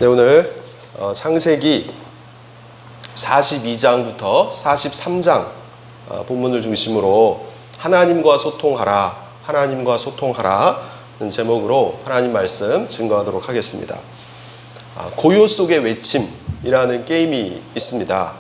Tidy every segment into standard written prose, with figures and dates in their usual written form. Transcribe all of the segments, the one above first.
네, 오늘 창세기 42장부터 43장 본문을 중심으로 하나님과 소통하라, 하나님과 소통하라는 제목으로 하나님 말씀 증거하도록 하겠습니다. 고요 속의 외침이라는 게임이 있습니다.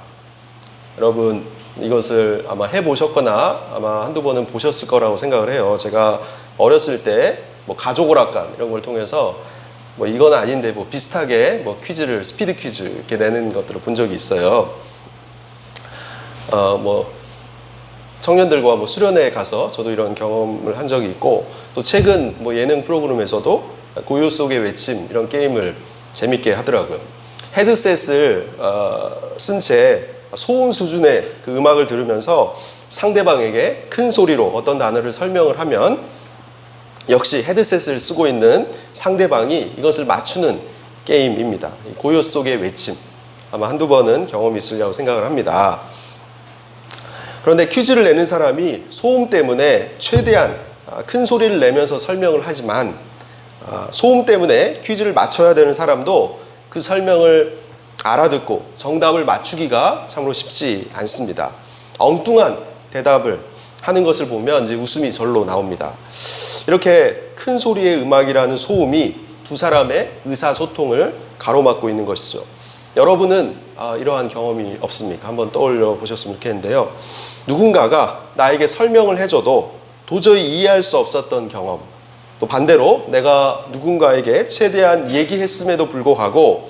여러분 이것을 아마 해보셨거나 아마 한두 번은 보셨을 거라고 생각을 해요. 제가 어렸을 때 가족 오락관 이런 걸 통해서 이건 아닌데 비슷하게 퀴즈를 스피드 퀴즈 이렇게 내는 것들을 본 적이 있어요. 청년들과 수련회에 가서 저도 이런 경험을 한 적이 있고, 또 최근 예능 프로그램에서도 고요 속의 외침 이런 게임을 재밌게 하더라고요. 헤드셋을 쓴 채 소음 수준의 그 음악을 들으면서 상대방에게 큰 소리로 어떤 단어를 설명을 하면 역시 헤드셋을 쓰고 있는 상대방이 이것을 맞추는 게임입니다. 고요 속의 외침, 아마 한두 번은 경험이 있으리라고 생각을 합니다. 그런데 퀴즈를 내는 사람이 소음 때문에 최대한 큰 소리를 내면서 설명을 하지만, 소음 때문에 퀴즈를 맞춰야 되는 사람도 그 설명을 알아듣고 정답을 맞추기가 참으로 쉽지 않습니다. 엉뚱한 대답을 하는 것을 보면 이제 웃음이 절로 나옵니다. 이렇게 큰 소리의 음악이라는 소음이 두 사람의 의사소통을 가로막고 있는 것이죠. 여러분은 이러한 경험이 없습니까? 한번 떠올려 보셨으면 좋겠는데요. 누군가가 나에게 설명을 해줘도 도저히 이해할 수 없었던 경험, 또 반대로 내가 누군가에게 최대한 얘기했음에도 불구하고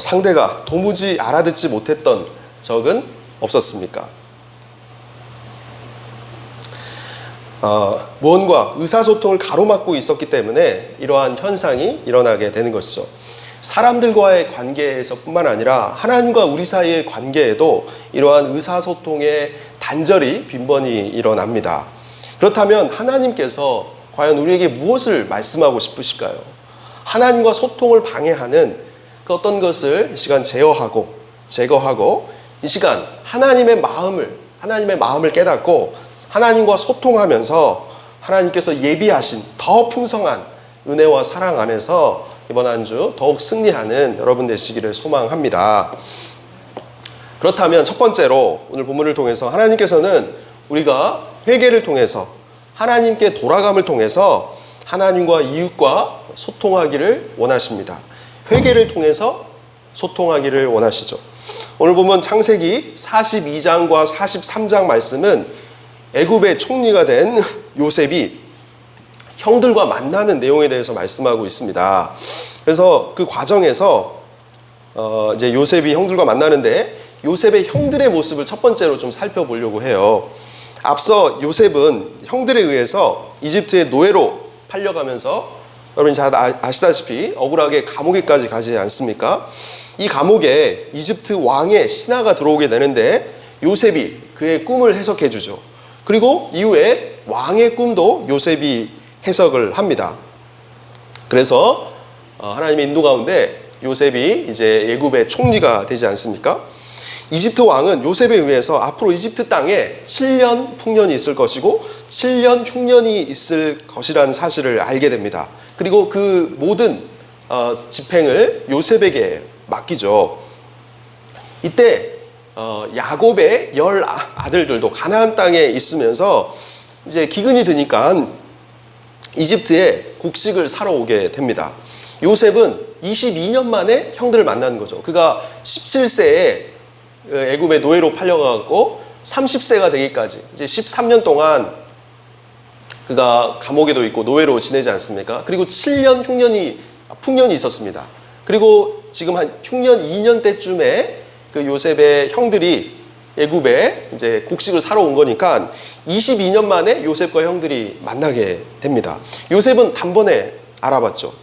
상대가 도무지 알아듣지 못했던 적은 없었습니까? 무언가 의사소통을 가로막고 있었기 때문에 이러한 현상이 일어나게 되는 것이죠. 사람들과의 관계에서 뿐만 아니라 하나님과 우리 사이의 관계에도 이러한 의사소통의 단절이 빈번히 일어납니다. 그렇다면 하나님께서 과연 우리에게 무엇을 말씀하고 싶으실까요? 하나님과 소통을 방해하는 그 어떤 것을 이 시간 제거하고 이 시간 하나님의 마음을 깨닫고 하나님과 소통하면서 하나님께서 예비하신 더 풍성한 은혜와 사랑 안에서 이번 한 주 더욱 승리하는 여러분 되시기를 소망합니다. 그렇다면 첫 번째로 오늘 본문을 통해서 하나님께서는 우리가 회개를 통해서 하나님께 돌아감을 통해서 하나님과 이웃과 소통하기를 원하십니다. 회개를 통해서 소통하기를 원하시죠. 오늘 보면 창세기 42장과 43장 말씀은 애굽의 총리가 된 요셉이 형들과 만나는 내용에 대해서 말씀하고 있습니다. 그래서 그 과정에서 이제 요셉이 형들과 만나는데 요셉의 형들의 모습을 첫 번째로 좀 살펴보려고 해요. 앞서 요셉은 형들에 의해서 이집트의 노예로 팔려가면서 여러분이 잘 아시다시피 억울하게 감옥에까지 가지 않습니까? 이 감옥에 이집트 왕의 신하가 들어오게 되는데 요셉이 그의 꿈을 해석해 주죠. 그리고 이후에 왕의 꿈도 요셉이 해석을 합니다. 그래서 하나님의 인도 가운데 요셉이 이제 애굽의 총리가 되지 않습니까? 이집트 왕은 요셉에 의해서 앞으로 이집트 땅에 7년 풍년이 있을 것이고 7년 흉년이 있을 것이라는 사실을 알게 됩니다. 그리고 그 모든 집행을 요셉에게 맡기죠. 이때 야곱의 10 아들들도 가나안 땅에 있으면서 이제 기근이 드니까 이집트에 곡식을 사러 오게 됩니다. 요셉은 22년 만에 형들을 만나는 거죠. 그가 17세에 애굽의 노예로 팔려가고 30세가 되기까지 이제 13년 동안 그가 감옥에도 있고 노예로 지내지 않습니까? 그리고 7년 풍년이 있었습니다. 그리고 지금 한 흉년 2년 때쯤에 그 요셉의 형들이 애굽에 이제 곡식을 사러 온 거니까 22년 만에 요셉과 형들이 만나게 됩니다. 요셉은 단번에 알아봤죠.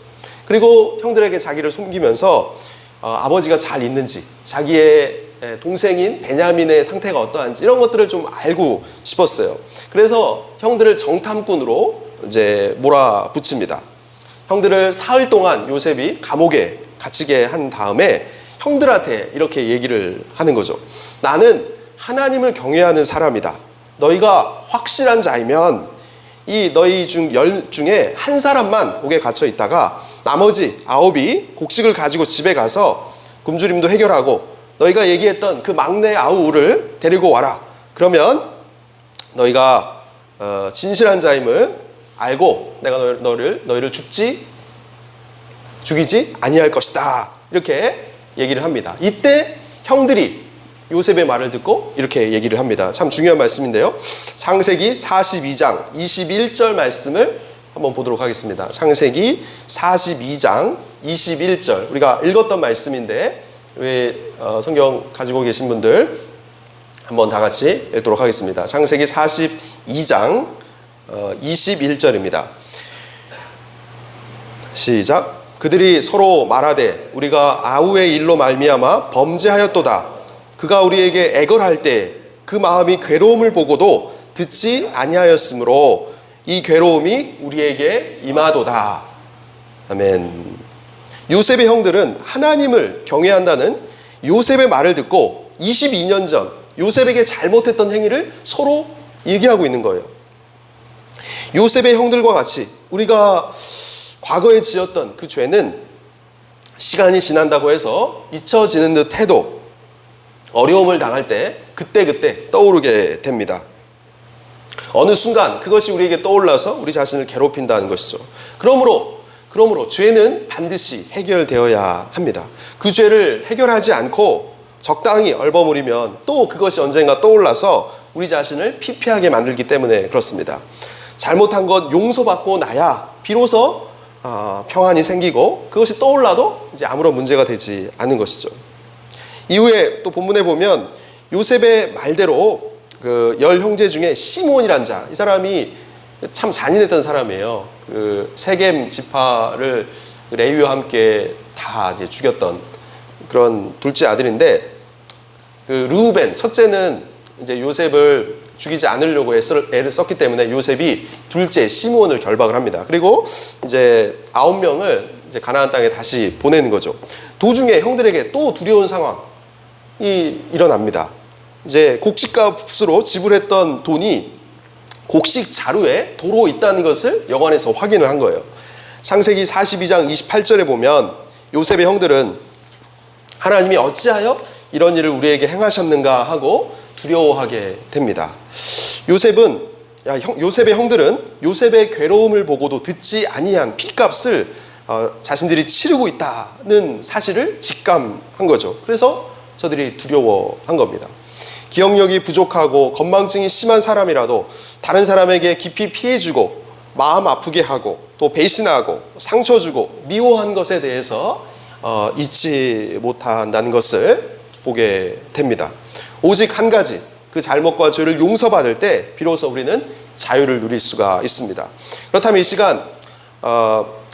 그리고 형들에게 자기를 숨기면서 아버지가 잘 있는지, 자기의 동생인 베냐민의 상태가 어떠한지 이런 것들을 좀 알고 싶었어요. 그래서 형들을 정탐꾼으로 이제 몰아붙입니다. 형들을 사흘 동안 요셉이 감옥에 갇히게 한 다음에 형들한테 이렇게 얘기를 하는 거죠. 나는 하나님을 경외하는 사람이다. 너희가 확실한 자이면 이 너희 열 중에 한 사람만 옥에 갇혀 있다가 나머지 9이 곡식을 가지고 집에 가서 굶주림도 해결하고 너희가 얘기했던 그 막내 아우를 데리고 와라. 그러면 너희가 진실한 자임을 알고 내가 너희를 죽이지 아니할 것이다. 이렇게 얘기를 합니다. 이때 형들이 요셉의 말을 듣고 이렇게 얘기를 합니다. 참 중요한 말씀인데요. 창세기 42장 21절 말씀을 한번 보도록 하겠습니다. 창세기 42장 21절 우리가 읽었던 말씀인데 왜 성경 가지고 계신 분들 한번 다 같이 읽도록 하겠습니다. 창세기 42장 21절입니다. 시작. 그들이 서로 말하되 우리가 아우의 일로 말미암아 범죄하였도다. 그가 우리에게 애걸할 때 그 마음이 괴로움을 보고도 듣지 아니하였으므로 이 괴로움이 우리에게 임하도다. 아멘. 요셉의 형들은 하나님을 경외한다는 요셉의 말을 듣고 22년 전 요셉에게 잘못했던 행위를 서로 얘기하고 있는 거예요. 요셉의 형들과 같이 우리가 과거에 지었던 그 죄는 시간이 지난다고 해서 잊혀지는 듯 해도 어려움을 당할 때 그때 떠오르게 됩니다. 어느 순간 그것이 우리에게 떠올라서 우리 자신을 괴롭힌다는 것이죠. 그러므로 죄는 반드시 해결되어야 합니다. 그 죄를 해결하지 않고 적당히 얼버무리면 또 그것이 언젠가 떠올라서 우리 자신을 피폐하게 만들기 때문에 그렇습니다. 잘못한 것 용서받고 나야 비로소 평안이 생기고 그것이 떠올라도 이제 아무런 문제가 되지 않는 것이죠. 이후에 또 본문에 보면 요셉의 말대로 그 10형제 중에 시몬이란 자, 이 사람이 참 잔인했던 사람이에요. 그 세겜 지파를 레위와 함께 다 이제 죽였던 그런 둘째 아들인데, 그 르우벤 첫째는 이제 요셉을 죽이지 않으려고 애를 썼기 때문에 요셉이 둘째 시몬을 결박을 합니다. 그리고 이제 9명을 이제 가나안 땅에 다시 보내는 거죠. 도중에 형들에게 또 두려운 상황이 일어납니다. 이제 곡식값으로 지불했던 돈이 곡식 자루에 도로 있다는 것을 여관에서 확인을 한 거예요. 창세기 42장 28절에 보면 요셉의 형들은 하나님이 어찌하여 이런 일을 우리에게 행하셨는가 하고 두려워하게 됩니다. 요셉의 형들은 요셉의 괴로움을 보고도 듣지 아니한 핏값을 자신들이 치르고 있다는 사실을 직감한 거죠. 그래서 저들이 두려워한 겁니다. 기억력이 부족하고 건망증이 심한 사람이라도 다른 사람에게 깊이 피해주고 마음 아프게 하고 또 배신하고 상처 주고 미워한 것에 대해서 잊지 못한다는 것을 보게 됩니다. 오직 한 가지, 그 잘못과 죄를 용서받을 때 비로소 우리는 자유를 누릴 수가 있습니다. 그렇다면 이 시간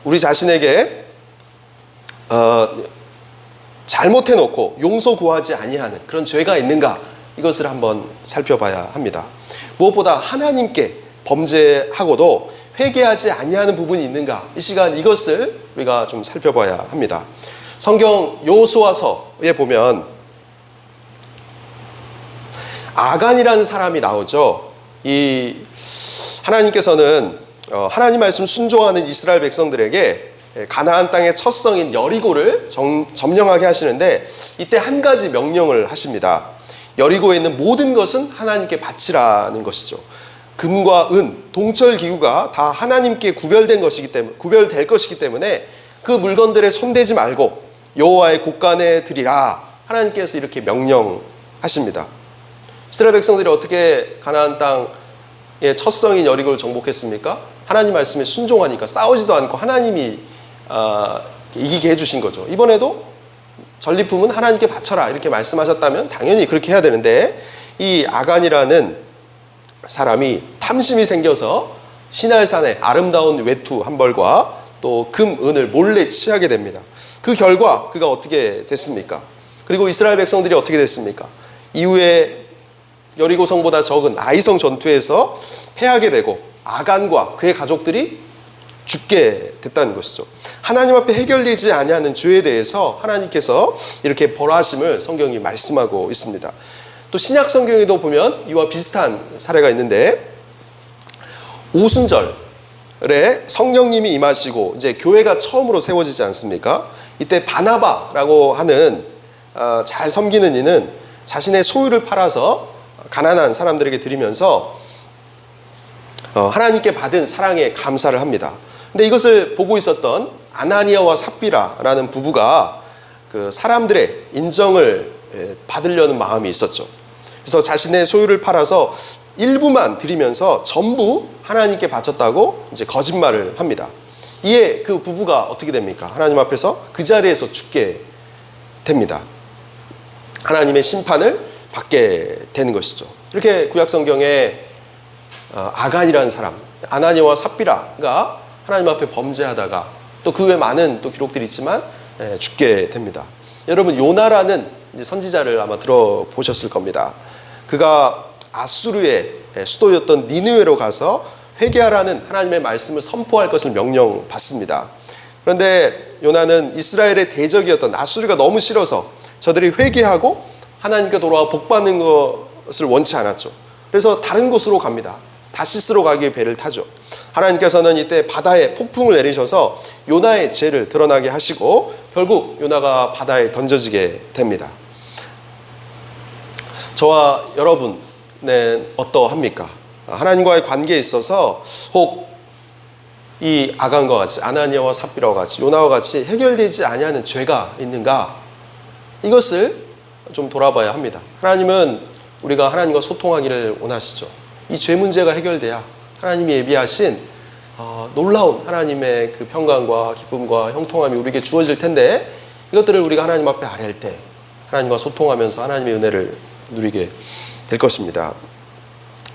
우리 자신에게 잘못해놓고 용서 구하지 아니하는 그런 죄가 있는가, 이것을 한번 살펴봐야 합니다. 무엇보다 하나님께 범죄하고도 회개하지 아니하는 부분이 있는가, 이 시간 이것을 우리가 좀 살펴봐야 합니다. 성경 여호수아서에 보면 아간이라는 사람이 나오죠. 이 하나님께서는 하나님 말씀 순종하는 이스라엘 백성들에게 가나안 땅의 첫 성인 여리고를 점령하게 하시는데, 이때 한 가지 명령을 하십니다. 여리고에 있는 모든 것은 하나님께 바치라는 것이죠. 금과 은, 동철 기구가 다 하나님께 구별될 것이기 때문에 그 물건들에 손대지 말고 여호와의 곳간에 드리라, 하나님께서 이렇게 명령하십니다. 이스라엘 백성들이 어떻게 가나안 땅의 첫 성인 여리고를 정복했습니까? 하나님 말씀에 순종하니까, 싸우지도 않고 하나님이 이기게 해주신 거죠. 이번에도 전리품은 하나님께 바쳐라 이렇게 말씀하셨다면 당연히 그렇게 해야 되는데, 이 아간이라는 사람이 탐심이 생겨서 시날산의 아름다운 외투 한 벌과 또 금, 은을 몰래 취하게 됩니다. 그 결과 그가 어떻게 됐습니까? 그리고 이스라엘 백성들이 어떻게 됐습니까? 이후에 여리고 성보다 적은 아이성 전투에서 패하게 되고 아간과 그의 가족들이 죽게 됐다는 것이죠. 하나님 앞에 해결되지 아니하는 죄에 대해서 하나님께서 이렇게 벌하심을 성경이 말씀하고 있습니다. 또 신약 성경에도 보면 이와 비슷한 사례가 있는데, 오순절에 성령님이 임하시고 이제 교회가 처음으로 세워지지 않습니까? 이때 바나바라고 하는 잘 섬기는 이는 자신의 소유를 팔아서 가난한 사람들에게 드리면서 하나님께 받은 사랑에 감사를 합니다. 근데 이것을 보고 있었던 아나니아와 삽비라라는 부부가 그 사람들의 인정을 받으려는 마음이 있었죠. 그래서 자신의 소유를 팔아서 일부만 드리면서 전부 하나님께 바쳤다고 이제 거짓말을 합니다. 이에 그 부부가 어떻게 됩니까? 하나님 앞에서 그 자리에서 죽게 됩니다. 하나님의 심판을 받게 되는 것이죠. 이렇게 구약 성경에 아간이라는 사람, 아나니아와 삽비라가 하나님 앞에 범죄하다가 또 그 외 많은 또 기록들이 있지만 죽게 됩니다. 여러분 요나라는 이제 선지자를 아마 들어보셨을 겁니다. 그가 아수르의 수도였던 니느웨로 가서 회개하라는 하나님의 말씀을 선포할 것을 명령받습니다. 그런데 요나는 이스라엘의 대적이었던 아수르가 너무 싫어서 저들이 회개하고 하나님께 돌아와 복받는 것을 원치 않았죠. 그래서 다른 곳으로 갑니다. 다시스로 가기에 배를 타죠. 하나님께서는 이때 바다에 폭풍을 내리셔서 요나의 죄를 드러나게 하시고 결국 요나가 바다에 던져지게 됩니다. 저와 여러분은 어떠합니까? 하나님과의 관계에 있어서 혹 이 아간과 같이 아나니아와 삽비라와 같이 요나와 같이 해결되지 아니하는 죄가 있는가? 이것을 좀 돌아봐야 합니다. 하나님은 우리가 하나님과 소통하기를 원하시죠. 이 죄 문제가 해결돼야 하나님이 예비하신 놀라운 하나님의 그 평강과 기쁨과 형통함이 우리에게 주어질 텐데 이것들을 우리가 하나님 앞에 아뢰할 때 하나님과 소통하면서 하나님의 은혜를 누리게 될 것입니다.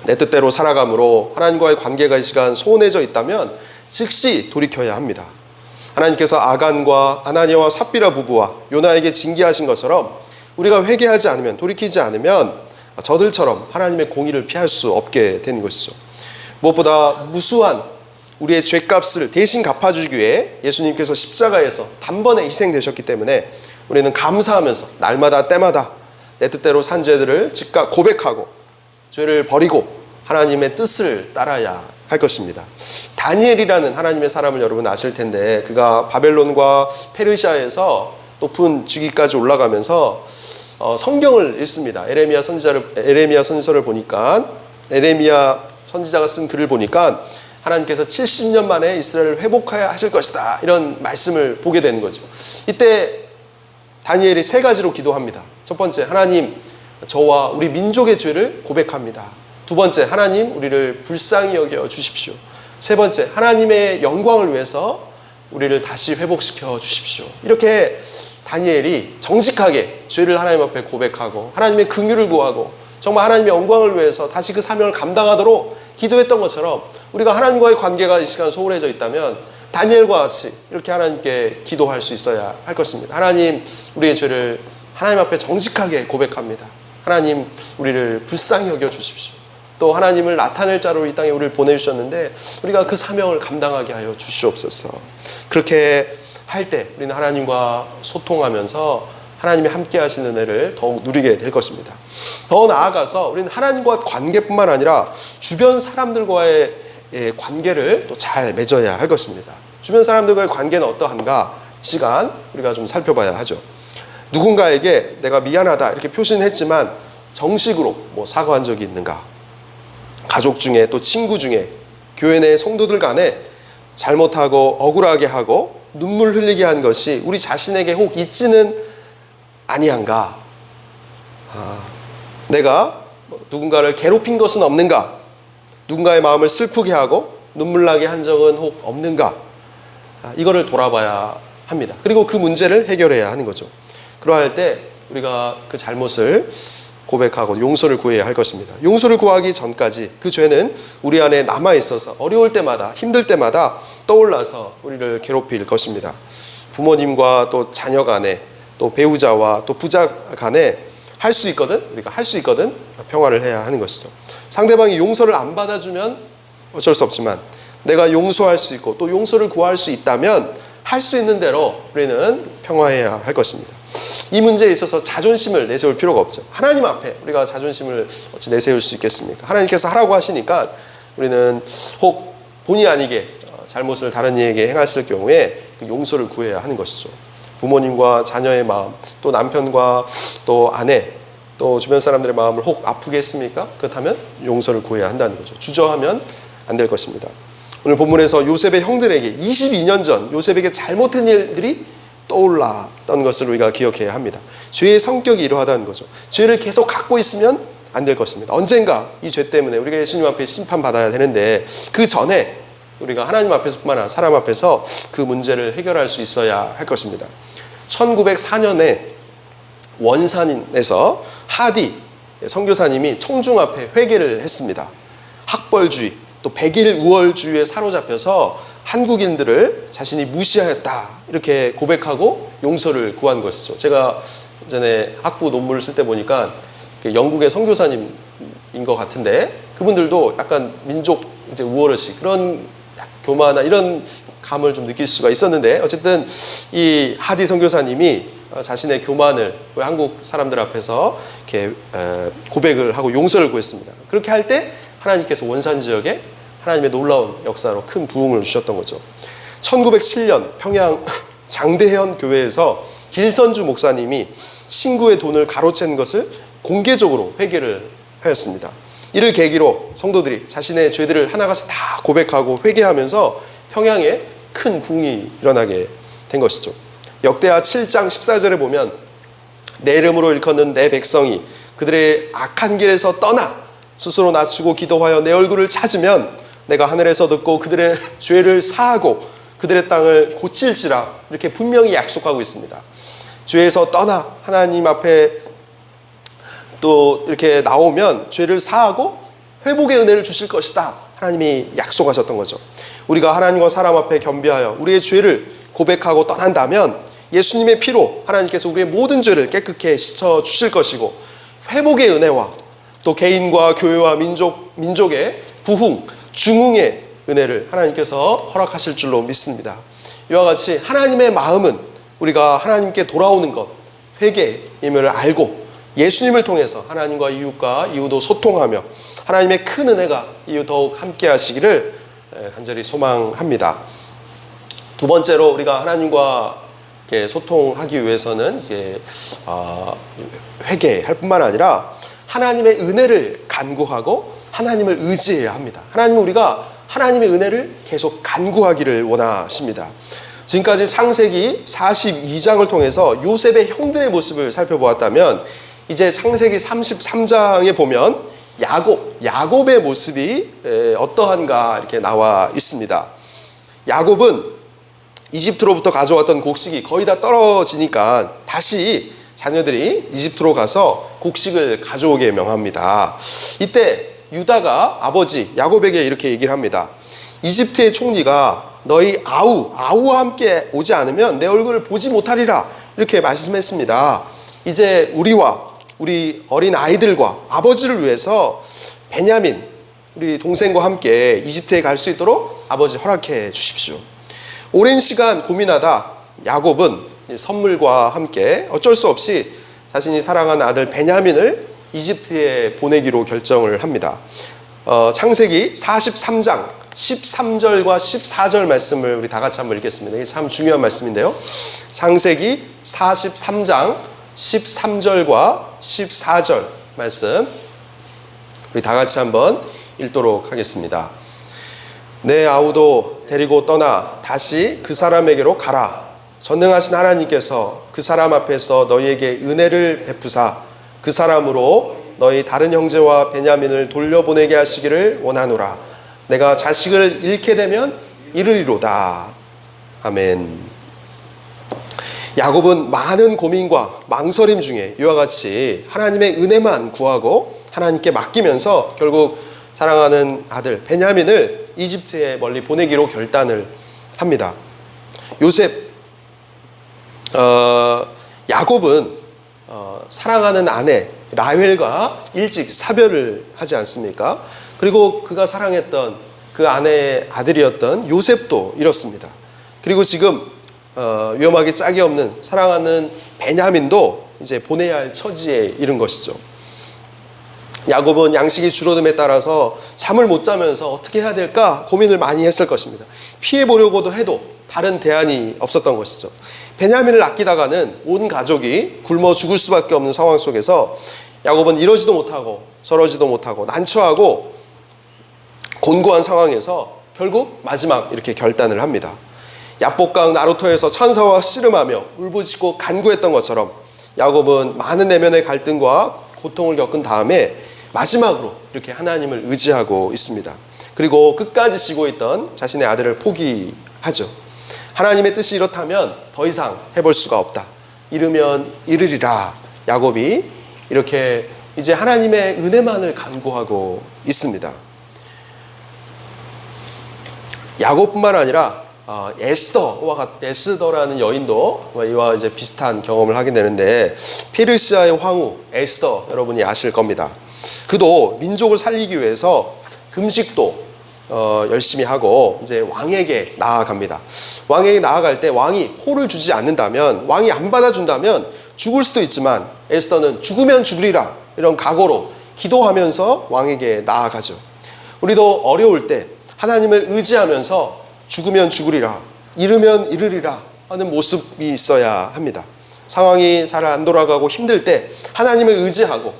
내 뜻대로 살아감으로 하나님과의 관계가 이 시간 소원해져 있다면 즉시 돌이켜야 합니다. 하나님께서 아간과 아나니아와 삽비라 부부와 요나에게 징계하신 것처럼 우리가 회개하지 않으면 돌이키지 않으면 저들처럼 하나님의 공의를 피할 수 없게 되는 것이죠. 무엇보다 무수한 우리의 죄값을 대신 갚아주기 위해 예수님께서 십자가에서 단번에 희생되셨기 때문에 우리는 감사하면서 날마다 때마다 내 뜻대로 산 죄들을 즉각 고백하고 죄를 버리고 하나님의 뜻을 따라야 할 것입니다. 다니엘이라는 하나님의 사람을 여러분 아실 텐데 그가 바벨론과 페르시아에서 높은 직위까지 올라가면서 성경을 읽습니다. 에레미야 선지서를 보니까 에레미야 선지자가 쓴 글을 보니까 하나님께서 70년 만에 이스라엘을 회복해야 하실 것이다 이런 말씀을 보게 되는 거죠. 이때 다니엘이 세 가지로 기도합니다. 첫 번째, 하나님 저와 우리 민족의 죄를 고백합니다. 두 번째, 하나님 우리를 불쌍히 여겨 주십시오. 세 번째, 하나님의 영광을 위해서 우리를 다시 회복시켜 주십시오. 이렇게 다니엘이 정직하게 죄를 하나님 앞에 고백하고 하나님의 긍휼을 구하고 정말 하나님의 영광을 위해서 다시 그 사명을 감당하도록 기도했던 것처럼 우리가 하나님과의 관계가 이 시간 소홀해져 있다면 다니엘과 같이 이렇게 하나님께 기도할 수 있어야 할 것입니다. 하나님 우리의 죄를 하나님 앞에 정직하게 고백합니다. 하나님 우리를 불쌍히 여겨 주십시오. 또 하나님을 나타낼 자로 이 땅에 우리를 보내주셨는데 우리가 그 사명을 감당하게 하여 주시옵소서. 그렇게 할 때 우리는 하나님과 소통하면서 하나님이 함께 하시는 은혜를 더욱 누리게 될 것입니다. 더 나아가서 우리는 하나님과 관계뿐만 아니라 주변 사람들과의 관계를 또 잘 맺어야 할 것입니다. 주변 사람들과의 관계는 어떠한가? 시간 우리가 좀 살펴봐야 하죠. 누군가에게 내가 미안하다 이렇게 표시는 했지만 정식으로 사과한 적이 있는가? 가족 중에 또 친구 중에 교회 내 성도들 간에 잘못하고 억울하게 하고 눈물 흘리게 한 것이 우리 자신에게 혹 있지는 아니한가? 내가 누군가를 괴롭힌 것은 없는가? 누군가의 마음을 슬프게 하고 눈물 나게 한 적은 혹 없는가? 이거를 돌아봐야 합니다. 그리고 그 문제를 해결해야 하는 거죠. 그러할 때 우리가 그 잘못을 고백하고 용서를 구해야 할 것입니다. 용서를 구하기 전까지 그 죄는 우리 안에 남아 있어서 어려울 때마다 힘들 때마다 떠올라서 우리를 괴롭힐 것입니다. 부모님과 또 자녀 간에 또 배우자와 또 부자 간에 할 수 있거든 우리가 할 수 있거든 평화를 해야 하는 것이죠. 상대방이 용서를 안 받아주면 어쩔 수 없지만 내가 용서할 수 있고 또 용서를 구할 수 있다면 할 수 있는 대로 우리는 평화해야 할 것입니다. 이 문제에 있어서 자존심을 내세울 필요가 없죠. 하나님 앞에 우리가 자존심을 어찌 내세울 수 있겠습니까? 하나님께서 하라고 하시니까 우리는 혹 본의 아니게 잘못을 다른 이에게 행했을 경우에 그 용서를 구해야 하는 것이죠. 부모님과 자녀의 마음, 또 남편과 또 아내, 또 주변 사람들의 마음을 혹 아프게 했습니까? 그렇다면 용서를 구해야 한다는 거죠. 주저하면 안 될 것입니다. 오늘 본문에서 요셉의 형들에게 22년 전 요셉에게 잘못한 일들이 떠올랐던 것을 우리가 기억해야 합니다. 죄의 성격이 이러하다는 거죠. 죄를 계속 갖고 있으면 안 될 것입니다. 언젠가 이 죄 때문에 우리가 예수님 앞에 심판받아야 되는데 그 전에 우리가 하나님 앞에서뿐만 아니라 사람 앞에서 그 문제를 해결할 수 있어야 할 것입니다. 1904년에 원산에서 하디 선교사님이 청중 앞에 회개를 했습니다. 학벌주의 또 백일 우월주의에 사로잡혀서 한국인들을 자신이 무시하였다 이렇게 고백하고 용서를 구한 것이죠. 제가 전에 학부 논문을 쓸 때 보니까 영국의 선교사님인 것 같은데 그분들도 약간 민족 이제 우월의식 그런 교만이나 이런 감을 좀 느낄 수가 있었는데 어쨌든 이 하디 선교사님이 자신의 교만을 한국 사람들 앞에서 이렇게 고백을 하고 용서를 구했습니다. 그렇게 할 때 하나님께서 원산 지역에 하나님의 놀라운 역사로 큰 부흥을 주셨던 거죠. 1907년 평양 장대현 교회에서 길선주 목사님이 친구의 돈을 가로챈 것을 공개적으로 회개를 하였습니다. 이를 계기로 성도들이 자신의 죄들을 하나같이 다 고백하고 회개하면서 평양에 큰 부흥이 일어나게 된 것이죠. 역대하 7장 14절에 보면 내 이름으로 일컫는 내 백성이 그들의 악한 길에서 떠나 스스로 낮추고 기도하여 내 얼굴을 찾으면 내가 하늘에서 듣고 그들의 죄를 사하고 그들의 땅을 고칠지라 이렇게 분명히 약속하고 있습니다. 죄에서 떠나 하나님 앞에 또 이렇게 나오면 죄를 사하고 회복의 은혜를 주실 것이다. 하나님이 약속하셨던 거죠. 우리가 하나님과 사람 앞에 겸비하여 우리의 죄를 고백하고 떠난다면 예수님의 피로 하나님께서 우리의 모든 죄를 깨끗게 씻어 주실 것이고 회복의 은혜와 또 개인과 교회와 민족의 부흥, 중흥의 은혜를 하나님께서 허락하실 줄로 믿습니다. 이와 같이 하나님의 마음은 우리가 하나님께 돌아오는 것, 회개임을 알고 예수님을 통해서 하나님과 이웃도 소통하며 하나님의 큰 은혜가 이후 더욱 함께 하시기를 간절히 소망합니다. 두 번째로 우리가 하나님과 소통하기 위해서는 회개할 뿐만 아니라 하나님의 은혜를 간구하고 하나님을 의지해야 합니다. 하나님은 우리가 하나님의 은혜를 계속 간구하기를 원하십니다. 지금까지 창세기 42장을 통해서 요셉의 형들의 모습을 살펴보았다면 이제 창세기 33장에 보면 야곱의 모습이 어떠한가 이렇게 나와 있습니다. 야곱은 이집트로부터 가져왔던 곡식이 거의 다 떨어지니까 다시 자녀들이 이집트로 가서 곡식을 가져오게 명합니다. 이때 유다가 아버지 야곱에게 이렇게 얘기를 합니다. 이집트의 총리가 너희 아우와 함께 오지 않으면 내 얼굴을 보지 못하리라 이렇게 말씀했습니다. 이제 우리와 우리 어린 아이들과 아버지를 위해서 베냐민 우리 동생과 함께 이집트에 갈 수 있도록 아버지 허락해 주십시오. 오랜 시간 고민하다 야곱은 선물과 함께 어쩔 수 없이 자신이 사랑하는 아들 베냐민을 이집트에 보내기로 결정을 합니다. 창세기 43장 13절과 14절 말씀을 우리 다 같이 한번 읽겠습니다. 이게 참 중요한 말씀인데요. 창세기 43장 13절과 14절 말씀 우리 다 같이 한번 읽도록 하겠습니다. 내 아우도 데리고 떠나 다시 그 사람에게로 가라. 전능하신 하나님께서 그 사람 앞에서 너희에게 은혜를 베푸사 그 사람으로 너희 다른 형제와 베냐민을 돌려보내게 하시기를 원하노라. 내가 자식을 잃게 되면 이르리로다. 아멘. 야곱은 많은 고민과 망설임 중에 이와 같이 하나님의 은혜만 구하고 하나님께 맡기면서 결국 사랑하는 아들 베냐민을 이집트에 멀리 보내기로 결단을 합니다. 야곱은 사랑하는 아내 라헬과 일찍 사별을 하지 않습니까? 그리고 그가 사랑했던 그 아내의 아들이었던 요셉도 이렇습니다. 그리고 지금 위험하기 짝이 없는 사랑하는 베냐민도 이제 보내야 할 처지에 이른 것이죠. 야곱은 양식이 줄어듦에 따라서 잠을 못 자면서 어떻게 해야 될까 고민을 많이 했을 것입니다. 피해보려고도 해도 다른 대안이 없었던 것이죠. 베냐민을 아끼다가는 온 가족이 굶어 죽을 수밖에 없는 상황 속에서 야곱은 이러지도 못하고 저러지도 못하고 난처하고 곤고한 상황에서 결국 마지막 이렇게 결단을 합니다. 야복강 나루토에서 천사와 씨름하며 울부짖고 간구했던 것처럼 야곱은 많은 내면의 갈등과 고통을 겪은 다음에 마지막으로 이렇게 하나님을 의지하고 있습니다. 그리고 끝까지 지고 있던 자신의 아들을 포기하죠. 하나님의 뜻이 이렇다면 더 이상 해볼 수가 없다. 이르면 이르리라. 야곱이 이렇게 이제 하나님의 은혜만을 간구하고 있습니다. 야곱뿐만 아니라 에스더라는 여인도 이와 이제 비슷한 경험을 하게 되는데, 페르시아의 황후 에스더 여러분이 아실 겁니다. 그도 민족을 살리기 위해서 금식도 열심히 하고 이제 왕에게 나아갑니다. 왕에게 나아갈 때 왕이 호를 주지 않는다면, 왕이 안 받아준다면 죽을 수도 있지만 에스더는 죽으면 죽으리라 이런 각오로 기도하면서 왕에게 나아가죠. 우리도 어려울 때 하나님을 의지하면서 죽으면 죽으리라, 이르면 이르리라 하는 모습이 있어야 합니다. 상황이 잘 안 돌아가고 힘들 때 하나님을 의지하고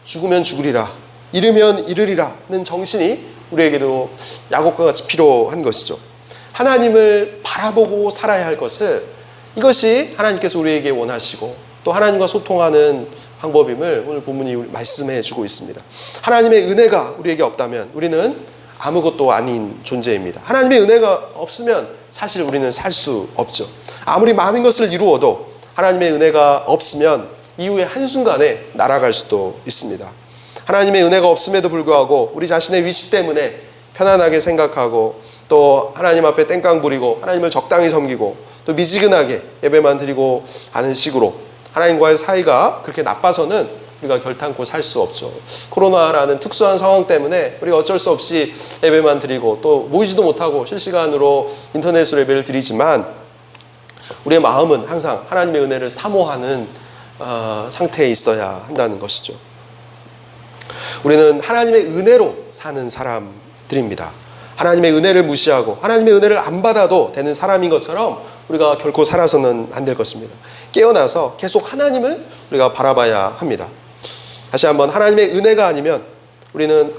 죽으면 죽으리라, 이르면 이르리라는 정신이 우리에게도 야곱과 같이 필요한 것이죠. 하나님을 바라보고 살아야 할 것을, 이것이 하나님께서 우리에게 원하시고 또 하나님과 소통하는 방법임을 오늘 본문이 말씀해 주고 있습니다. 하나님의 은혜가 우리에게 없다면 우리는 아무것도 아닌 존재입니다. 하나님의 은혜가 없으면 사실 우리는 살 수 없죠. 아무리 많은 것을 이루어도 하나님의 은혜가 없으면 이후에 한순간에 날아갈 수도 있습니다. 하나님의 은혜가 없음에도 불구하고 우리 자신의 위치 때문에 편안하게 생각하고 또 하나님 앞에 땡깡 부리고 하나님을 적당히 섬기고 또 미지근하게 예배만 드리고 하는 식으로 하나님과의 사이가 그렇게 나빠서는 우리가 결탄코 살 수 없죠. 코로나라는 특수한 상황 때문에 우리가 어쩔 수 없이 예배만 드리고 또 모이지도 못하고 실시간으로 인터넷으로 예배를 드리지만 우리의 마음은 항상 하나님의 은혜를 사모하는 상태에 있어야 한다는 것이죠. 우리는 하나님의 은혜로 사는 사람들입니다. 하나님의 은혜를 무시하고 하나님의 은혜를 안 받아도 되는 사람인 것처럼 우리가 결코 살아서는 안 될 것입니다. 깨어나서 계속 하나님을 우리가 바라봐야 합니다. 다시 한번, 하나님의 은혜가 아니면 우리는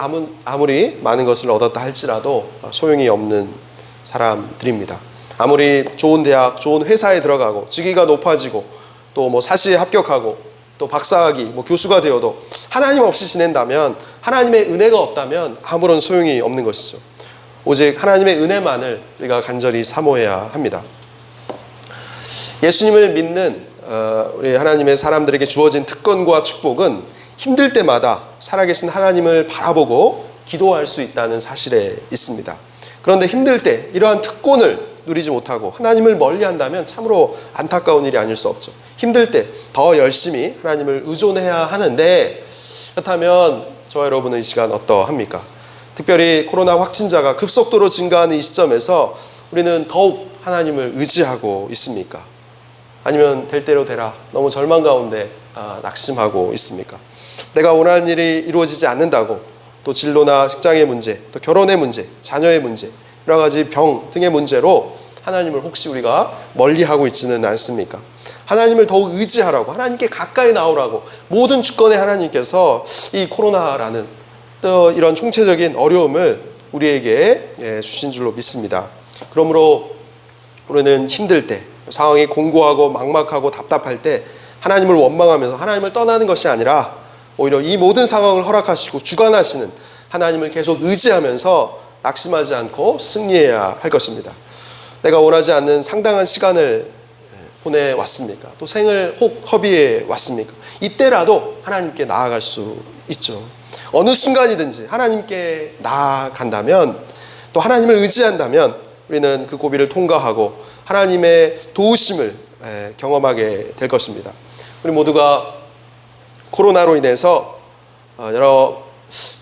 아무리 많은 것을 얻었다 할지라도 소용이 없는 사람들입니다. 아무리 좋은 대학, 좋은 회사에 들어가고 직위가 높아지고 또 뭐 사시에 합격하고 또 박사학위, 교수가 되어도 하나님 없이 지낸다면, 하나님의 은혜가 없다면 아무런 소용이 없는 것이죠. 오직 하나님의 은혜만을 우리가 간절히 사모해야 합니다. 예수님을 믿는 우리 하나님의 사람들에게 주어진 특권과 축복은 힘들 때마다 살아계신 하나님을 바라보고 기도할 수 있다는 사실에 있습니다. 그런데 힘들 때 이러한 특권을 누리지 못하고 하나님을 멀리한다면 참으로 안타까운 일이 아닐 수 없죠. 힘들 때 더 열심히 하나님을 의존해야 하는데, 그렇다면 저와 여러분은 이 시간 어떠합니까? 특별히 코로나 확진자가 급속도로 증가하는 이 시점에서 우리는 더욱 하나님을 의지하고 있습니까? 아니면 될 대로 되라, 너무 절망 가운데 낙심하고 있습니까? 내가 원하는 일이 이루어지지 않는다고 또 진로나 직장의 문제, 또 결혼의 문제, 자녀의 문제, 여러 가지 병 등의 문제로 하나님을 혹시 우리가 멀리하고 있지는 않습니까? 하나님을 더욱 의지하라고, 하나님께 가까이 나오라고 모든 주권의 하나님께서 이 코로나라는 또 이런 총체적인 어려움을 우리에게 주신 줄로 믿습니다. 그러므로 우리는 힘들 때, 상황이 공고하고 막막하고 답답할 때 하나님을 원망하면서 하나님을 떠나는 것이 아니라 오히려 이 모든 상황을 허락하시고 주관하시는 하나님을 계속 의지하면서 낙심하지 않고 승리해야 할 것입니다. 내가 원하지 않는 상당한 시간을 보내왔습니까? 또 생을 혹 허비해 왔습니까? 이때라도 하나님께 나아갈 수 있죠. 어느 순간이든지 하나님께 나아간다면, 또 하나님을 의지한다면 우리는 그 고비를 통과하고 하나님의 도우심을 경험하게 될 것입니다. 우리 모두가 코로나로 인해서 여러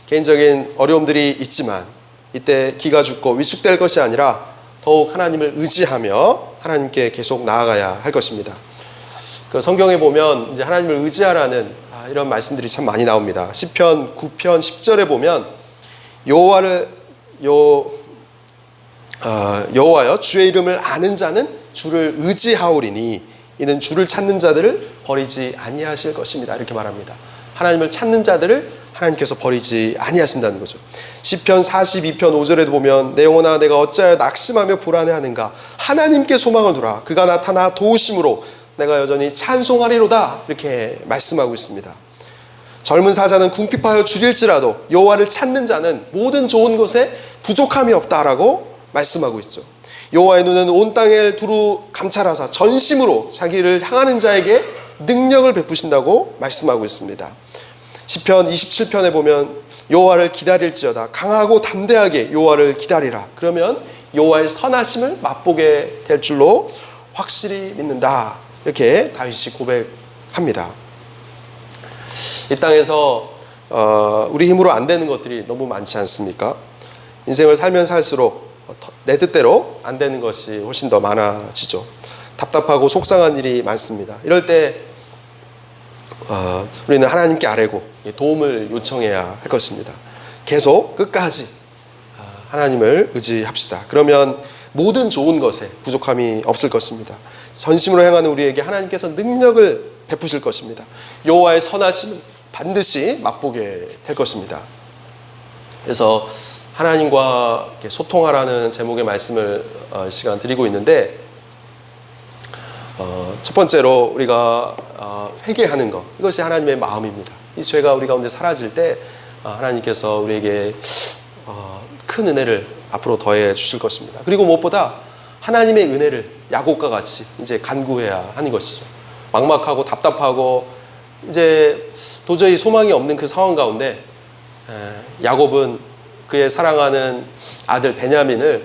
개인적인 어려움들이 있지만 이때 기가 죽고 위축될 것이 아니라 더욱 하나님을 의지하며 하나님께 계속 나아가야 할 것입니다. 그 성경에 보면 이제 하나님을 의지하라는 이런 말씀들이 참 많이 나옵니다. 시편 9편 10절에 보면 여호와여 주의 이름을 아는 자는 주를 의지하오리니 이는 주를 찾는 자들을 버리지 아니하실 것입니다. 이렇게 말합니다. 하나님을 찾는 자들을 하나님께서 버리지 아니하신다는 거죠. 시편 42편 5절에도 보면 내 영혼아 내가 어찌하여 낙심하며 불안해하는가 하나님께 소망을 두라 그가 나타나 도우심으로 내가 여전히 찬송하리로다 이렇게 말씀하고 있습니다. 젊은 사자는 궁핍하여 줄일지라도 여호와를 찾는 자는 모든 좋은 것에 부족함이 없다라고 말씀하고 있죠. 여호와의 눈은 온 땅을 두루 감찰하사 전심으로 자기를 향하는 자에게 능력을 베푸신다고 말씀하고 있습니다. 시편 27편에 보면 여호와를 기다릴지어다 강하고 담대하게 여호와를 기다리라 그러면 여호와의 선하심을 맛보게 될 줄로 확실히 믿는다 이렇게 다윗이 고백합니다. 이 땅에서 우리 힘으로 안 되는 것들이 너무 많지 않습니까? 인생을 살면 살수록 내 뜻대로 안 되는 것이 훨씬 더 많아지죠. 답답하고 속상한 일이 많습니다. 이럴 때 우리는 하나님께 아뢰고 도움을 요청해야 할 것입니다. 계속 끝까지 하나님을 의지합시다. 그러면 모든 좋은 것에 부족함이 없을 것입니다. 전심으로 향하는 우리에게 하나님께서 능력을 베푸실 것입니다. 여호와의 선하심은 반드시 맛보게 될 것입니다. 그래서 하나님과 소통하라는 제목의 말씀을 시간 드리고 있는데 첫 번째로 우리가 회개하는 것 이것이 하나님의 마음입니다. 이 죄가 우리 가운데 사라질 때 하나님께서 우리에게 큰 은혜를 앞으로 더해 주실 것입니다. 그리고 무엇보다 하나님의 은혜를 야곱과 같이 이제 간구해야 하는 것이죠. 막막하고 답답하고 이제 도저히 소망이 없는 그 상황 가운데 야곱은 그의 사랑하는 아들 베냐민을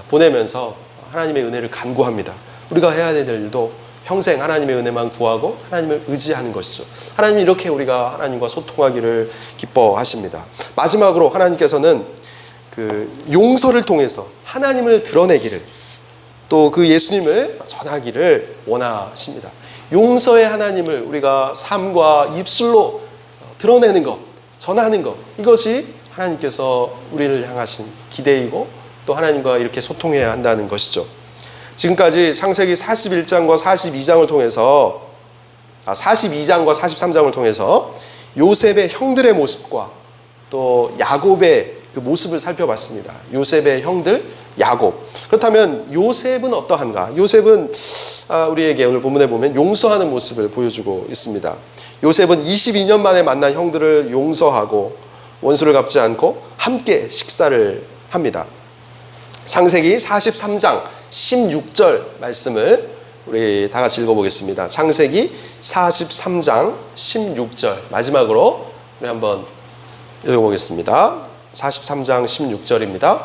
보내면서 하나님의 은혜를 간구합니다. 우리가 해야 될 일도 평생 하나님의 은혜만 구하고 하나님을 의지하는 것이죠. 하나님이 이렇게 우리가 하나님과 소통하기를 기뻐하십니다. 마지막으로 하나님께서는 그 용서를 통해서 하나님을 드러내기를 또 그 예수님을 전하기를 원하십니다. 용서의 하나님을 우리가 삶과 입술로 드러내는 것, 전하는 것 이것이 하나님께서 우리를 향하신 기대이고 또 하나님과 이렇게 소통해야 한다는 것이죠. 지금까지 창세기 41장과 42장을 통해서 42장과 43장을 통해서 요셉의 형들의 모습과 또 야곱의 그 모습을 살펴봤습니다. 요셉의 형들 야곱. 그렇다면 요셉은 어떠한가? 요셉은 우리에게 오늘 본문에 보면 용서하는 모습을 보여주고 있습니다. 요셉은 22년 만에 만난 형들을 용서하고 원수를 갚지 않고 함께 식사를 합니다. 창세기 43장 16절 말씀을 우리 다 같이 읽어보겠습니다. 창세기 43장 16절 마지막으로 우리 한번 읽어보겠습니다. 43장 16절입니다.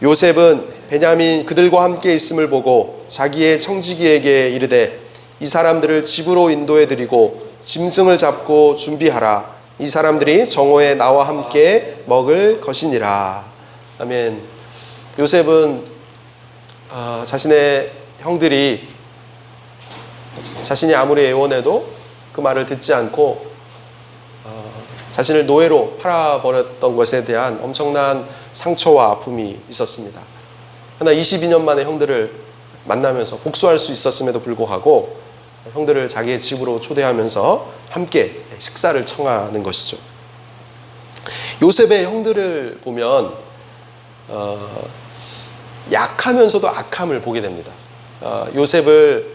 요셉은 베냐민 그들과 함께 있음을 보고 자기의 청지기에게 이르되 이 사람들을 집으로 인도해 드리고 짐승을 잡고 준비하라. 이 사람들이 정오에 나와 함께 먹을 것이니라. 아멘. 요셉은 자신의 형들이 자신이 아무리 애원해도 그 말을 듣지 않고 자신을 노예로 팔아버렸던 것에 대한 엄청난 상처와 아픔이 있었습니다. 그러나 22년 만에 형들을 만나면서 복수할 수 있었음에도 불구하고 형들을 자기의 집으로 초대하면서 함께 식사를 청하는 것이죠. 요셉의 형들을 보면 약하면서도 악함을 보게 됩니다. 요셉을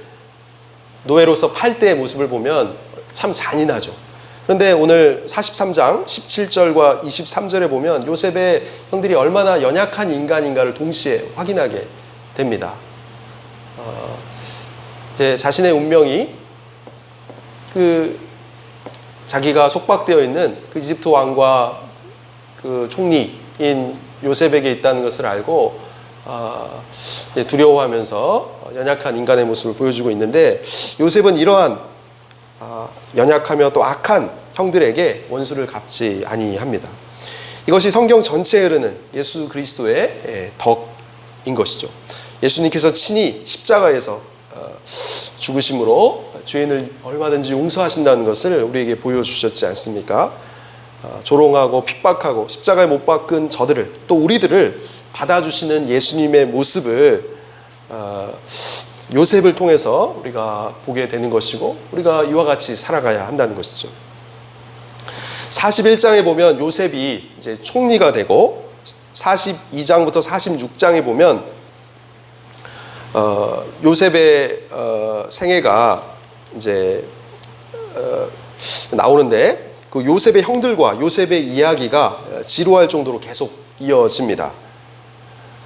노예로서 팔 때의 모습을 보면 참 잔인하죠. 그런데 오늘 43장 17절과 23절에 보면 요셉의 형들이 얼마나 연약한 인간인가를 동시에 확인하게 됩니다. 이제 자신의 운명이 그 자기가 속박되어 있는 그 이집트 왕과 그 총리인 요셉에게 있다는 것을 알고 두려워하면서 연약한 인간의 모습을 보여주고 있는데 요셉은 이러한 연약하며 또 악한 형들에게 원수를 갚지 아니합니다. 이것이 성경 전체에 흐르는 예수 그리스도의 덕인 것이죠. 예수님께서 친히 십자가에서 죽으심으로 죄인을 얼마든지 용서하신다는 것을 우리에게 보여주셨지 않습니까? 조롱하고 핍박하고 십자가에 못 박은 저들을, 또 우리들을 받아주시는 예수님의 모습을 요셉을 통해서 우리가 보게 되는 것이고, 우리가 이와 같이 살아가야 한다는 것이죠. 41장에 보면 요셉이 이제 총리가 되고, 42장부터 46장에 보면 요셉의 생애가 이제 나오는데, 그 요셉의 형들과 요셉의 이야기가 지루할 정도로 계속 이어집니다.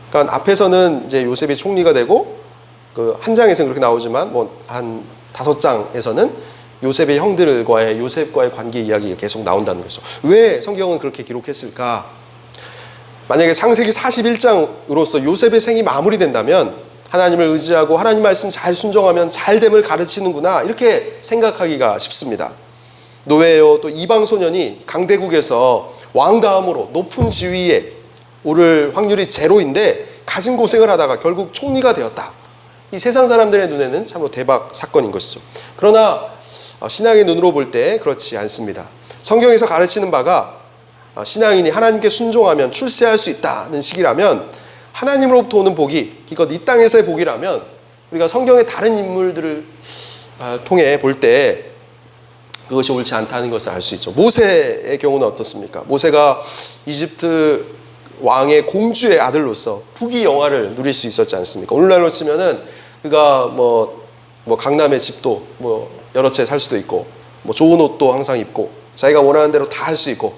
그러니까 앞에서는 이제 요셉이 총리가 되고, 그 한 장에서는 그렇게 나오지만 뭐 한 5장에서는 요셉의 형들과의 요셉과의 관계 이야기가 계속 나온다는 거죠. 왜 성경은 그렇게 기록했을까? 만약에 창세기 41장으로서 요셉의 생이 마무리된다면 하나님을 의지하고 하나님 말씀 잘 순종하면 잘됨을 가르치는구나, 이렇게 생각하기가 쉽습니다. 노예요, 또 이방 소년이 강대국에서 왕다음으로 높은 지위에 오를 확률이 제로인데 가진 고생을 하다가 결국 총리가 되었다. 이 세상 사람들의 눈에는 참으로 대박 사건인 것이죠. 그러나 신앙의 눈으로 볼 때 그렇지 않습니다. 성경에서 가르치는 바가 신앙인이 하나님께 순종하면 출세할 수 있다는 식이라면, 하나님으로부터 오는 복이 이것 이 땅에서의 복이라면, 우리가 성경의 다른 인물들을 통해 볼 때 그것이 옳지 않다는 것을 알 수 있죠. 모세의 경우는 어떻습니까? 모세가 이집트 왕의 공주의 아들로서 부귀영화를 누릴 수 있었지 않습니까? 오늘날로 치면은 그가 뭐 강남의 집도 뭐 여러 채 살 수도 있고, 뭐 좋은 옷도 항상 입고, 자기가 원하는 대로 다 할 수 있고,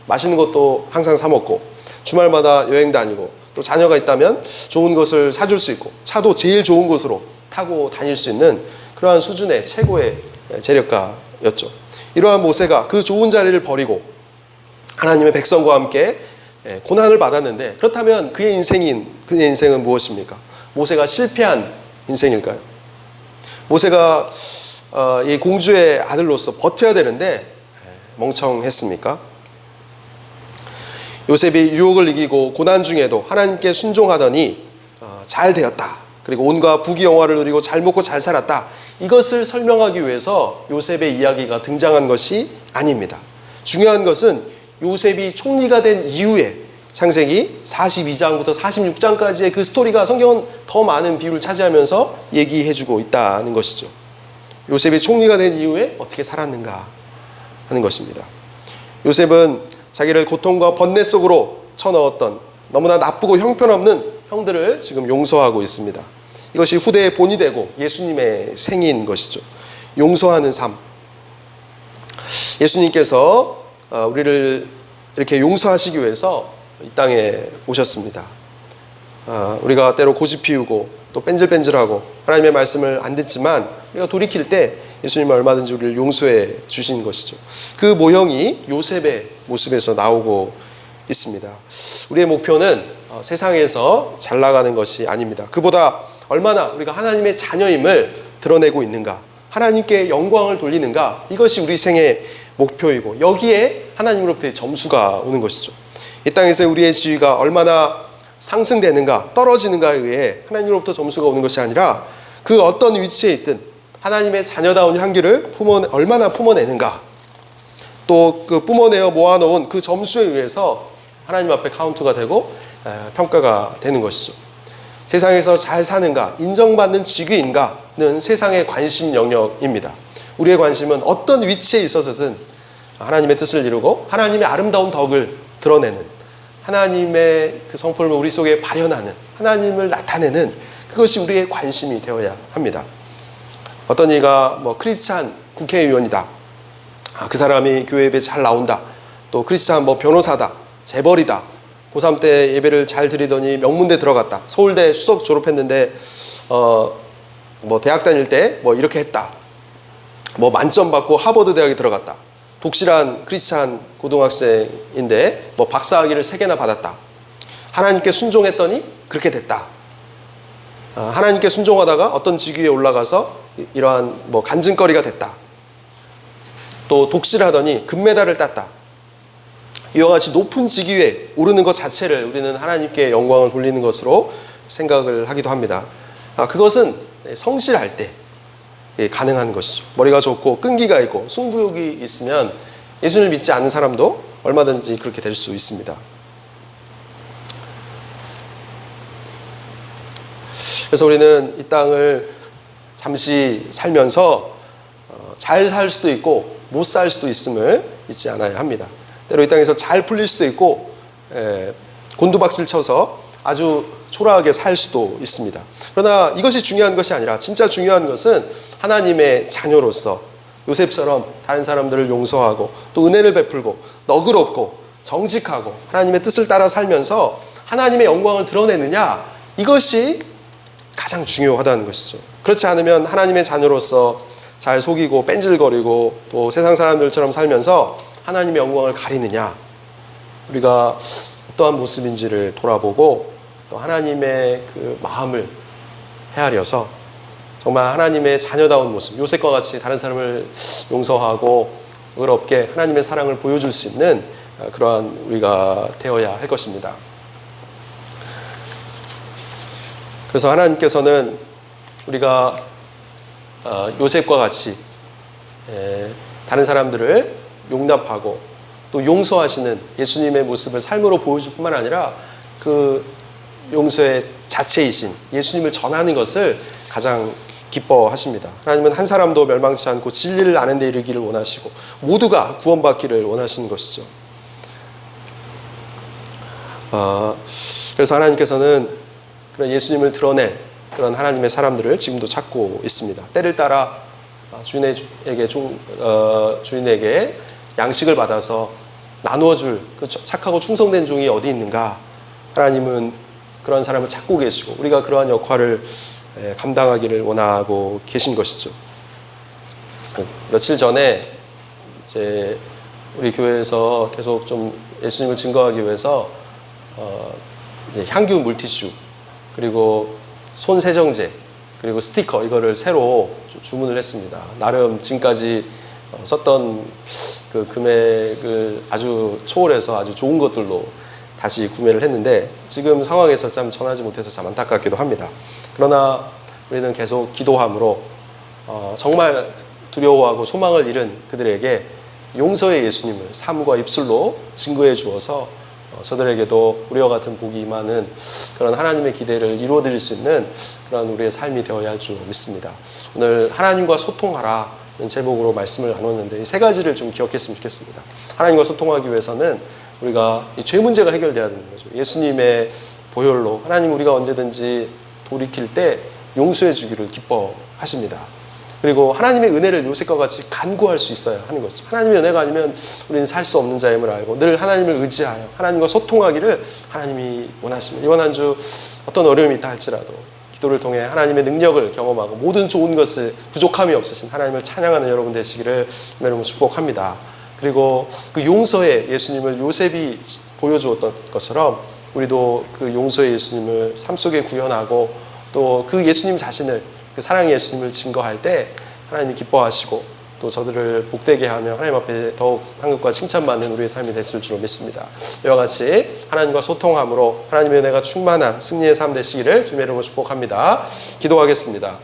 맛있는 것도 항상 사 먹고, 주말마다 여행 다니고, 또 자녀가 있다면 좋은 것을 사줄 수 있고, 차도 제일 좋은 곳으로 타고 다닐 수 있는 그러한 수준의 최고의 재력가였죠. 이러한 모세가 그 좋은 자리를 버리고 하나님의 백성과 함께 고난을 받았는데, 그렇다면 그의 인생은 무엇입니까? 모세가 실패한 인생일까요? 모세가 이 공주의 아들로서 버텨야 되는데 멍청했습니까? 요셉이 유혹을 이기고 고난 중에도 하나님께 순종하더니 잘 되었다. 그리고 온갖 부귀영화를 누리고 잘 먹고 잘 살았다. 이것을 설명하기 위해서 요셉의 이야기가 등장한 것이 아닙니다. 중요한 것은 요셉이 총리가 된 이후에 창세기 42장부터 46장까지의 그 스토리가 성경은 더 많은 비율을 차지하면서 얘기해주고 있다는 것이죠. 요셉이 총리가 된 이후에 어떻게 살았는가 하는 것입니다. 요셉은 자기를 고통과 번뇌 속으로 쳐넣었던 너무나 나쁘고 형편없는 형들을 지금 용서하고 있습니다. 이것이 후대의 본이 되고 예수님의 생인 것이죠. 용서하는 삶. 예수님께서 우리를 이렇게 용서하시기 위해서 이 땅에 오셨습니다. 우리가 때로 고집 피우고 또 뺀질뺀질하고 하나님의 말씀을 안 듣지만 우리가 돌이킬 때 예수님은 얼마든지 우리를 용서해 주신 것이죠. 그 모형이 요셉의 모습에서 나오고 있습니다. 우리의 목표는 세상에서 잘 나가는 것이 아닙니다. 그보다 얼마나 우리가 하나님의 자녀임을 드러내고 있는가, 하나님께 영광을 돌리는가, 이것이 우리 생의 목표이고, 여기에 하나님으로부터의 점수가 오는 것이죠. 이 땅에서 우리의 지위가 얼마나 상승되는가 떨어지는가에 의해 하나님으로부터 점수가 오는 것이 아니라, 그 어떤 위치에 있든 하나님의 자녀다운 향기를 얼마나 품어내는가, 또 그 뿜어내어 모아놓은 그 점수에 의해서 하나님 앞에 카운트가 되고 평가가 되는 것이죠. 세상에서 잘 사는가, 인정받는 직위인가는 세상의 관심 영역입니다. 우리의 관심은 어떤 위치에 있어서든 하나님의 뜻을 이루고 하나님의 아름다운 덕을 드러내는, 하나님의 그 성품을 우리 속에 발현하는, 하나님을 나타내는, 그것이 우리의 관심이 되어야 합니다. 어떤 이가 크리스찬 국회의원이다, 그 사람이 교회 예배 잘 나온다, 또 크리스찬 변호사다, 재벌이다, 고3 때 예배를 잘 드리더니 명문대 들어갔다, 서울대 수석 졸업했는데 대학 다닐 때 이렇게 했다, 만점 받고 하버드 대학에 들어갔다, 독실한 크리스찬 고등학생인데 박사학위를 3개나 받았다, 하나님께 순종했더니 그렇게 됐다, 하나님께 순종하다가 어떤 직위에 올라가서 이러한 간증거리가 됐다, 또 독실하더니 금메달을 땄다. 이와 같이 높은 직위에 오르는 것 자체를 우리는 하나님께 영광을 돌리는 것으로 생각을 하기도 합니다. 그것은 성실할 때, 가능한 것이죠. 머리가 좋고 끈기가 있고 승부욕이 있으면 예수님을 믿지 않는 사람도 얼마든지 그렇게 될 수 있습니다. 그래서 우리는 이 땅을 잠시 살면서 잘 살 수도 있고 못 살 수도 있음을 잊지 않아야 합니다. 때로 이 땅에서 잘 풀릴 수도 있고 곤두박질 쳐서 아주 초라하게 살 수도 있습니다. 그러나 이것이 중요한 것이 아니라 진짜 중요한 것은 하나님의 자녀로서 요셉처럼 다른 사람들을 용서하고 또 은혜를 베풀고 너그럽고 정직하고 하나님의 뜻을 따라 살면서 하나님의 영광을 드러내느냐, 이것이 가장 중요하다는 것이죠. 그렇지 않으면 하나님의 자녀로서 잘 속이고 뺀질거리고 또 세상 사람들처럼 살면서 하나님의 영광을 가리느냐, 우리가 어떠한 모습인지를 돌아보고 또 하나님의 그 마음을 헤아려서 정말 하나님의 자녀다운 모습, 요셉과 같이 다른 사람을 용서하고 의롭게 하나님의 사랑을 보여줄 수 있는 그러한 우리가 되어야 할 것입니다. 그래서 하나님께서는 우리가 요셉과 같이 다른 사람들을 용납하고 또 용서하시는 예수님의 모습을 삶으로 보여줄 뿐만 아니라 그 용서의 자체이신 예수님을 전하는 것을 가장 기뻐하십니다. 하나님은 한 사람도 멸망치 않고 진리를 아는 데 이르기를 원하시고 모두가 구원받기를 원하시는 것이죠. 그래서 하나님께서는 그런 예수님을 드러낼 그런 하나님의 사람들을 지금도 찾고 있습니다. 때를 따라 주인에게 양식을 받아서 나누어줄 그 착하고 충성된 종이 어디 있는가, 하나님은 그런 사람을 찾고 계시고 우리가 그러한 역할을 감당하기를 원하고 계신 것이죠. 며칠 전에 이제 우리 교회에서 계속 좀 예수님을 증거하기 위해서 이제 향균 물티슈 그리고 손 세정제 그리고 스티커 이거를 새로 주문을 했습니다. 나름 지금까지 썼던 그 금액을 아주 초월해서 아주 좋은 것들로 다시 구매를 했는데 지금 상황에서 참 전하지 못해서 참 안타깝기도 합니다. 그러나 우리는 계속 기도함으로 정말 두려워하고 소망을 잃은 그들에게 용서의 예수님을 삶과 입술로 증거해 주어서 저들에게도 우리와 같은 복이 임하는 그런 하나님의 기대를 이루어드릴 수 있는 그런 우리의 삶이 되어야 할 줄 믿습니다. 오늘 하나님과 소통하라 는 제목으로 말씀을 나눴는데 이 세 가지를 좀 기억했으면 좋겠습니다. 하나님과 소통하기 위해서는 우리가 이 죄 문제가 해결돼야 되는 거죠. 예수님의 보혈로 하나님 우리가 언제든지 돌이킬 때 용서해 주기를 기뻐하십니다. 그리고 하나님의 은혜를 요셉과 같이 간구할 수 있어야 하는 것이죠. 하나님의 은혜가 아니면 우리는 살 수 없는 자임을 알고 늘 하나님을 의지하여 하나님과 소통하기를 하나님이 원하십니다. 이번 한 주 어떤 어려움이 있다 할지라도 기도를 통해 하나님의 능력을 경험하고 모든 좋은 것을 부족함이 없으신 하나님을 찬양하는 여러분 되시기를 여러분 축복합니다. 그리고 그 용서의 예수님을 요셉이 보여주었던 것처럼 우리도 그 용서의 예수님을 삶 속에 구현하고 또 그 예수님 자신을 그 사랑의 예수님을 증거할 때 하나님이 기뻐하시고 또 저들을 복되게 하며 하나님 앞에 더욱 상급과 칭찬받는 우리의 삶이 됐을 줄로 믿습니다. 이와 같이 하나님과 소통함으로 하나님의 은혜가 충만한 승리의 삶 되시기를 주님의 이름으로 축복합니다. 기도하겠습니다.